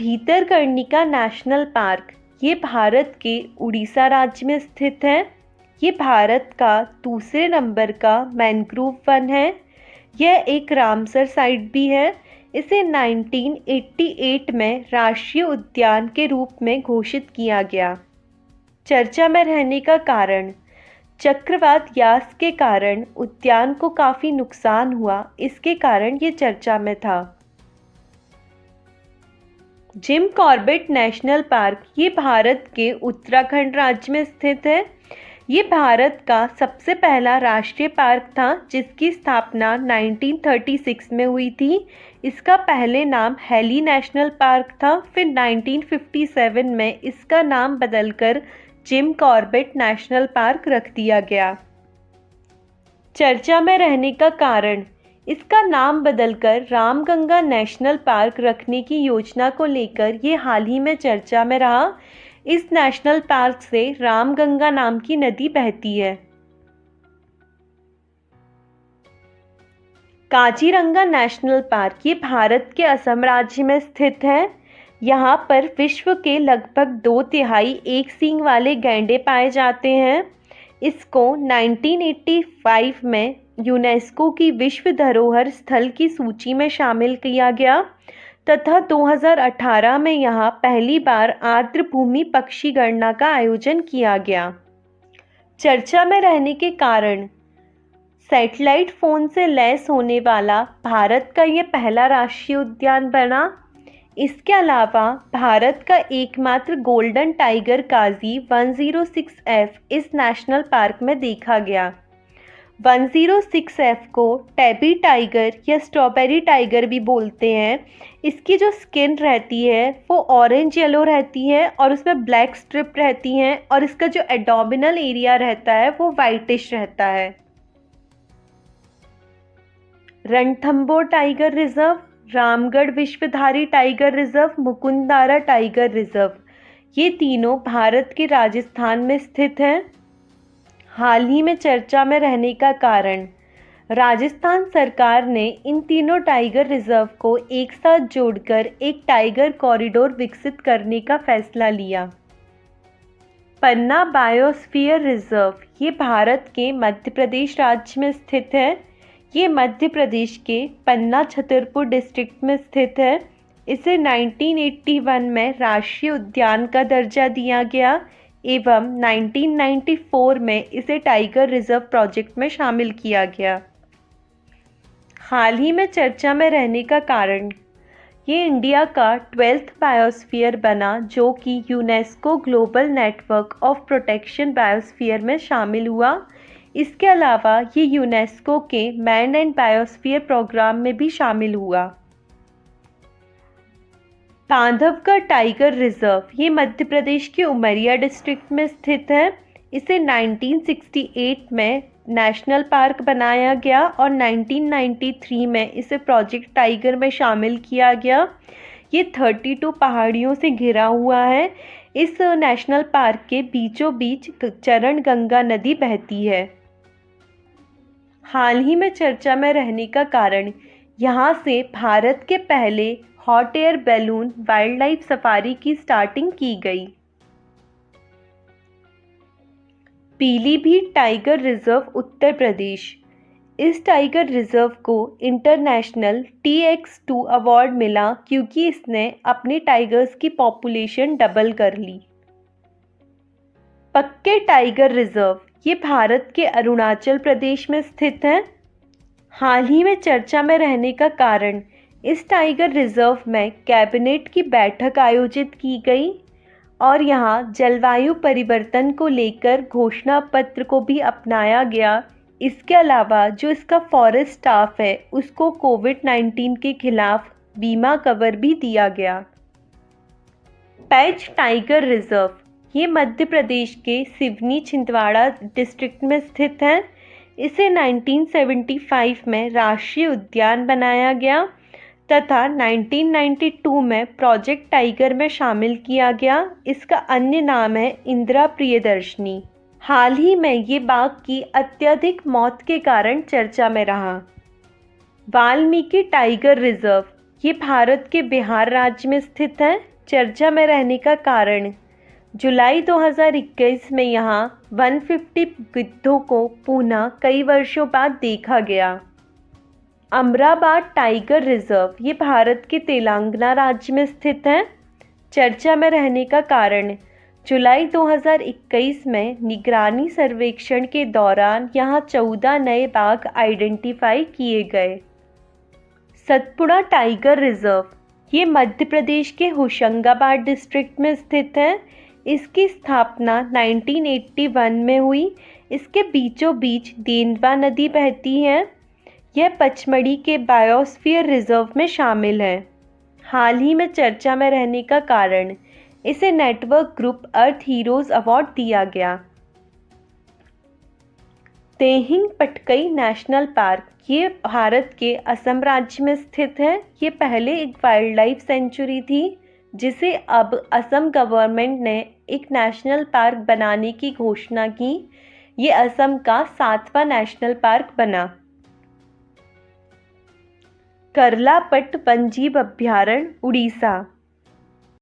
Bhitarkanika national park ये भारत के उड़ीसा राज्य में स्थित है। ये भारत का दूसरे नंबर का मैंग्रोव वन है। यह एक रामसर साइट भी है। इसे 1988 में राष्ट्रीय उद्यान के रूप में घोषित किया गया। चर्चा में रहने का कारण, चक्रवात यास के कारण उद्यान को काफ़ी नुकसान हुआ, इसके कारण ये चर्चा में था। जिम कॉर्बेट नेशनल पार्क ये भारत के उत्तराखंड राज्य में स्थित है। ये भारत का सबसे पहला राष्ट्रीय पार्क था जिसकी स्थापना 1936 में हुई थी। इसका पहले नाम हेली नेशनल पार्क था, फिर 1957 में इसका नाम बदलकर जिम कॉर्बेट नेशनल पार्क रख दिया गया। चर्चा में रहने का कारण, इसका नाम बदलकर रामगंगा नेशनल पार्क रखने की योजना को लेकर ये हाल ही में चर्चा में रहा। इस नेशनल पार्क से रामगंगा नाम की नदी बहती है। काजीरंगा नेशनल पार्क ये भारत के असम राज्य में स्थित है। यहाँ पर विश्व के लगभग 2/3 एक सींग वाले गैंडे पाए जाते हैं। इसको 1985 में यूनेस्को की विश्व धरोहर स्थल की सूची में शामिल किया गया तथा 2018 में यहाँ पहली बार आर्द्रभूमि पक्षी गणना का आयोजन किया गया। चर्चा में रहने के कारण, सैटेलाइट फ़ोन से लैस होने वाला भारत का ये पहला राष्ट्रीय उद्यान बना। इसके अलावा भारत का एकमात्र गोल्डन टाइगर काजी 106F इस नेशनल पार्क में देखा गया। 106F को टैबी टाइगर या स्ट्रॉबेरी टाइगर भी बोलते हैं। इसकी जो स्किन रहती है वो ऑरेंज येलो रहती है और उसमें ब्लैक स्ट्रिप रहती हैं और इसका जो एब्डोमिनल एरिया रहता है वो वाइटिश रहता है। Ranthambore tiger reserve, Ramgarh Vishwadhari tiger reserve, Mukundara tiger reserve ये तीनों भारत के राजस्थान में स्थित हैं। हाल ही में चर्चा में रहने का कारण, राजस्थान सरकार ने इन तीनों टाइगर रिजर्व को एक साथ जोड़कर एक टाइगर कॉरिडोर विकसित करने का फैसला लिया। पन्ना बायोस्फीयर रिजर्व ये भारत के मध्य प्रदेश राज्य में स्थित है। ये मध्य प्रदेश के पन्ना छतरपुर डिस्ट्रिक्ट में स्थित है। इसे 1981 में राष्ट्रीय उद्यान का दर्जा दिया गया एवं 1994 में इसे टाइगर रिजर्व प्रोजेक्ट में शामिल किया गया। हाल ही में चर्चा में रहने का कारण, ये इंडिया का 12th बायोस्फीयर बना जो कि UNESCO global network of protection biosphere में शामिल हुआ। इसके अलावा ये यूनेस्को के मैन एंड बायोस्फीयर प्रोग्राम में भी शामिल हुआ। बांधवगढ़ टाइगर रिजर्व ये मध्य प्रदेश के उमरिया डिस्ट्रिक्ट में स्थित है। इसे 1968 में नेशनल पार्क बनाया गया और 1993 में इसे प्रोजेक्ट टाइगर में शामिल किया गया। ये 32 पहाड़ियों से घिरा हुआ है। इस नेशनल पार्क के बीचों बीच चरण गंगा नदी बहती है। हाल ही में चर्चा में रहने का कारण, यहाँ से भारत के पहले hot air balloon wild life safari की स्टार्टिंग की गई। पीलीभीत टाइगर रिजर्व उत्तर प्रदेश, इस टाइगर रिजर्व को इंटरनेशनल TX2 अवार्ड मिला क्योंकि इसने अपने टाइगर्स की पॉपुलेशन डबल कर ली। पक्के टाइगर रिजर्व ये भारत के अरुणाचल प्रदेश में स्थित है। हाल ही में चर्चा में रहने का कारण, इस टाइगर रिजर्व में कैबिनेट की बैठक आयोजित की गई और यहाँ जलवायु परिवर्तन को लेकर घोषणा पत्र को भी अपनाया गया। इसके अलावा जो इसका फॉरेस्ट स्टाफ है उसको कोविड-19 के खिलाफ बीमा कवर भी दिया गया। पैच टाइगर रिजर्व ये मध्य प्रदेश के सिवनी छिंदवाड़ा डिस्ट्रिक्ट में स्थित है। इसे 1975 में राष्ट्रीय उद्यान बनाया गया तथा 1992 में प्रोजेक्ट टाइगर में शामिल किया गया। इसका अन्य नाम है इंदिरा प्रियदर्शनी। हाल ही में ये बाघ की अत्यधिक मौत के कारण चर्चा में रहा। वाल्मीकि टाइगर रिजर्व ये भारत के बिहार राज्य में स्थित है। चर्चा में रहने का कारण। जुलाई 2021 में यहाँ 150 गिद्धों को पुनः कई वर्षों बाद देखा गया। अमराबाद टाइगर रिजर्व ये भारत के तेलंगाना राज्य में स्थित है। चर्चा में रहने का कारण। जुलाई 2021 में निगरानी सर्वेक्षण के दौरान यहाँ 14 नए बाघ आइडेंटिफाई किए गए। सतपुड़ा टाइगर रिजर्व ये मध्य प्रदेश के होशंगाबाद डिस्ट्रिक्ट में स्थित है। इसकी स्थापना 1981 में हुई। इसके बीचों बीच देनवा नदी बहती है। यह पचमढ़ी के बायोस्फीयर रिजर्व में शामिल है। हाल ही में चर्चा में रहने का कारण। इसे नेटवर्क ग्रुप अर्थ हीरोज अवार्ड दिया गया। तेहिंग पटकई नेशनल पार्क ये भारत के असम राज्य में स्थित है। ये पहले एक वाइल्ड लाइफ सेंचुरी थी, जिसे अब असम गवर्नमेंट ने एक नेशनल पार्क बनाने की घोषणा की। ये असम का 7वां नेशनल पार्क बना। करलापट वन्यजीव अभयारण्य उड़ीसा